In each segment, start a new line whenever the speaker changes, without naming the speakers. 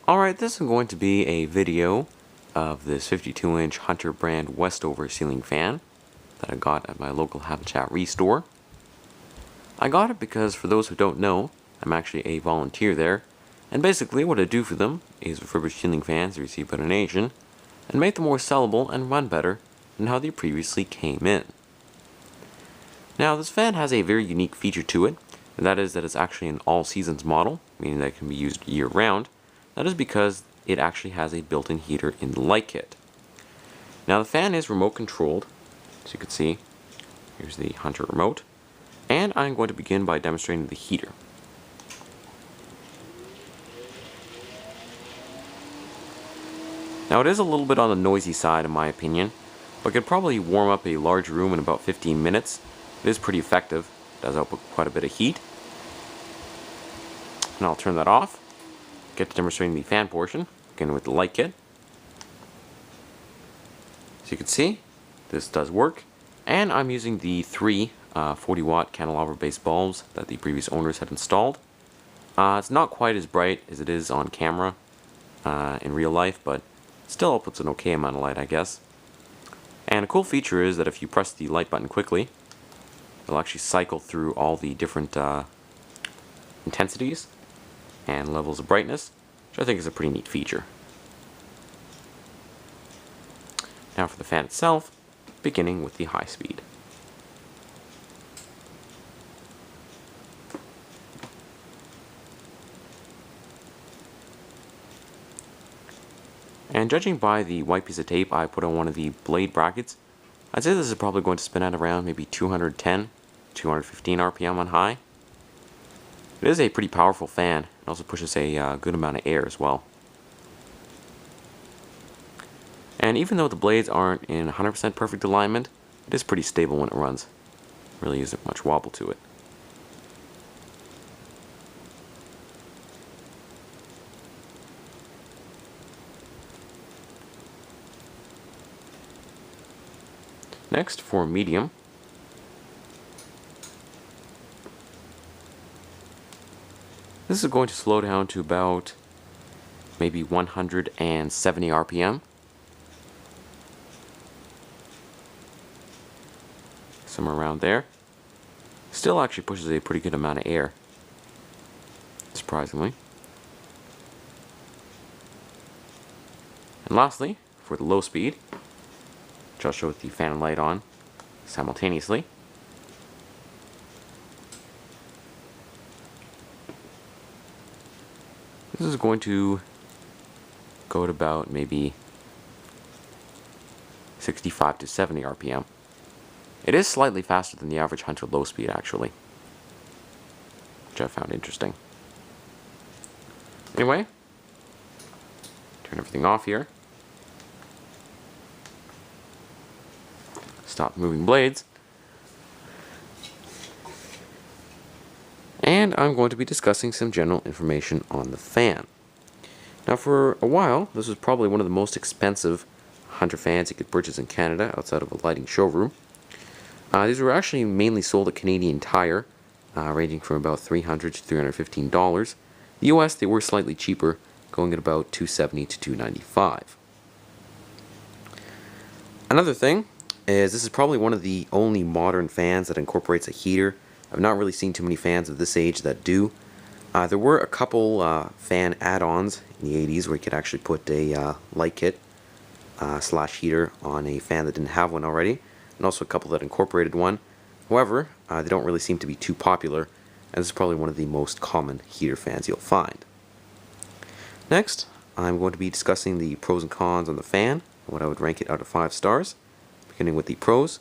Alright, this is going to be a video of this 52-inch Hunter brand Westover ceiling fan that I got at my local Habitat Restore. I got it because, for those who don't know, I'm actually a volunteer there, and basically what I do for them is refurbish ceiling fans they receive a donation and make them more sellable and run better than how they previously came in. Now, this fan has a very unique feature to it, and that is that it's actually an all-seasons model, meaning that it can be used year-round. That is because it actually has a built-in heater in the light kit. Now, the fan is remote controlled, as you can see. Here's the Hunter remote, and I'm going to begin by demonstrating the heater. Now, it is a little bit on the noisy side in my opinion, but could probably warm up a large room in about 15 minutes. It is pretty effective. It does output quite a bit of heat. And I'll turn that off. Get to demonstrating the fan portion, beginning with the light kit. As you can see, this does work, and I'm using the three 40-watt candelabra-based bulbs that the previous owners had installed. It's not quite as bright as it is on camera in real life, but still outputs an okay amount of light, I guess. And a cool feature is that if you press the light button quickly, it'll actually cycle through all the different intensities and levels of brightness, which I think is a pretty neat feature. Now for the fan itself, beginning with the high speed. And judging by the white piece of tape I put on one of the blade brackets, I'd say this is probably going to spin at around maybe 210, 215 RPM on high. It is a pretty powerful fan. It also pushes a good amount of air as well. And even though the blades aren't in 100% perfect alignment, it is pretty stable when it runs. Really isn't much wobble to it. Next, for medium, this is going to slow down to about maybe 170 RPM. Somewhere around there. Still actually pushes a pretty good amount of air, surprisingly. And lastly, for the low speed, which I'll show with the fan and light on simultaneously. This is going to go at about maybe 65 to 70 RPM. It is slightly faster than the average Hunter low speed actually, which I found interesting. Anyway, turn everything off here. Stop moving blades. And I'm going to be discussing some general information on the fan. Now, for a while, this was probably one of the most expensive Hunter fans you could purchase in Canada outside of a lighting showroom. These were actually mainly sold at Canadian Tire, ranging from about $300 to $315. The US, they were slightly cheaper, going at about $270 to $295. Another thing is this is probably one of the only modern fans that incorporates a heater. I've not really seen too many fans of this age that do. There were a couple fan add-ons in the 80s where you could actually put a light kit slash heater on a fan that didn't have one already, and also a couple that incorporated one. However, they don't really seem to be too popular, and this is probably one of the most common heater fans you'll find. Next, I'm going to be discussing the pros and cons on the fan, and what I would rank it out of 5 stars, beginning with the pros.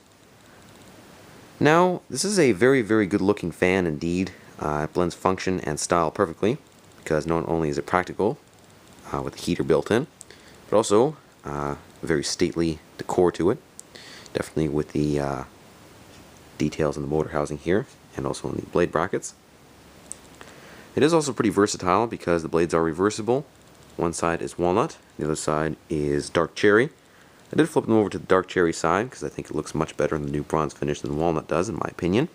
Now, this is a very, very good looking fan indeed. It blends function and style perfectly, because not only is it practical with the heater built in, but also a very stately decor to it. Definitely with the details in the motor housing here, and also in the blade brackets. It is also pretty versatile because the blades are reversible. One side is walnut, the other side is dark cherry. I did flip them over to the dark cherry side because I think it looks much better in the new bronze finish than walnut does, in my opinion.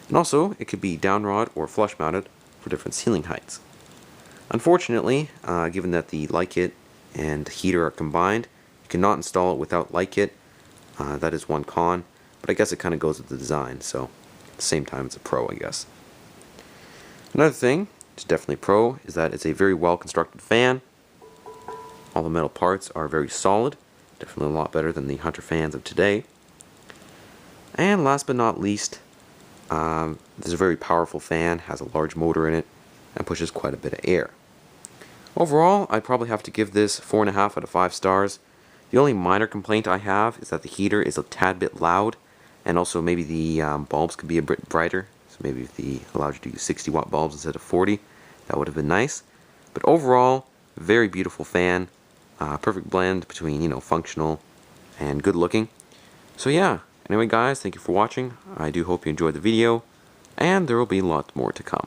And also, it could be down rod or flush mounted for different ceiling heights. Unfortunately, given that the light kit and heater are combined, you cannot install it without light kit. That is one con, but I guess it kind of goes with the design, so at the same time it's a pro, I guess. Another thing, which is definitely pro, is that it's a very well constructed fan. All the metal parts are very solid, definitely a lot better than the Hunter fans of today. And last but not least, this is a very powerful fan, has a large motor in it, and pushes quite a bit of air. Overall, I'd probably have to give this 4.5 out of 5 stars. The only minor complaint I have is that the heater is a tad bit loud, and also maybe the bulbs could be a bit brighter. So maybe if they allowed you to use 60 watt bulbs instead of 40, that would have been nice. But overall, very beautiful fan. Perfect blend between, functional and good looking. So yeah, anyway guys, thank you for watching. I do hope you enjoyed the video, and there will be lots more to come.